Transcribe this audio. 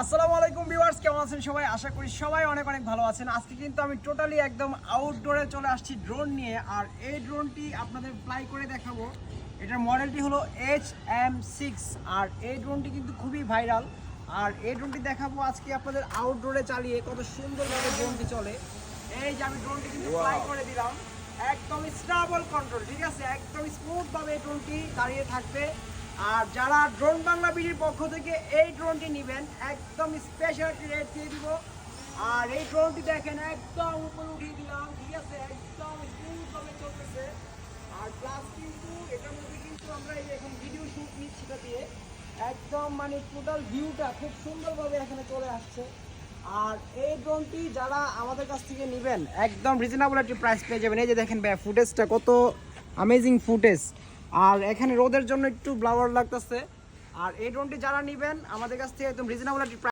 আসসালামু আলাইকুম ভিউয়ার্স, কেমন আছেন সবাই? আশা করি সবাই অনেক অনেক ভালো আছেন। আজকে কিন্তু আমি টোটালি একদম আউটডোরে চলে আসছি ড্রোন নিয়ে। আর এই ড্রোনটি আপনাদের ফ্লাই করে দেখাবো। এটার মডেলটি হলো HM6। আর এই ড্রোনটি কিন্তু খুবই ভাইরাল। আর এই ড্রোনটি দেখাবো আজকে আপনাদের আউটডোরে চালিয়ে কত সুন্দরভাবে ড্রোনটি চলে। এই যে আমি ড্রোনটি কিন্তু ফ্লাই করে দিলাম, একদম স্টেবল কন্ট্রোল, ঠিক আছে, একদম স্মুথভাবে এই ড্রোনটি দাঁড়িয়ে থাকবে। আর যারা ড্রোন বাংলা বিডির পক্ষ থেকে এই ড্রোনটি নেবেন, একদম স্পেশাল একটি রেট দিয়ে দিব। আর এই ড্রোনটি দেখেন একদম উপরে উঠিয়ে দিলাম, ঠিক আছে, একদম স্মুথভাবে চলতেছে। আর প্লাস কিন্তু এটার মধ্যে কিন্তু আমরা এই যে এখন ভিডিও শুট নিচ্ছি, সেটা দিয়ে একদম মানে টোটাল ভিউটা খুব সুন্দরভাবে এখানে চলে আসছে। আর এই ড্রোনটি যারা আমাদের কাছ থেকে নেবেন একদম রিজনেবল একটি প্রাইস পেয়ে যাবেন। এই যে দেখেন ভাই, ফুটেজটা কত অ্যামেজিং ফুটেজ। আর এখানে রোদের জন্য একটু ব্লাওয়ার লাগতেছে। আর এই ড্রোনটি যারা নেবেন আমাদের কাছ থেকে একদম রিজনেবল একটি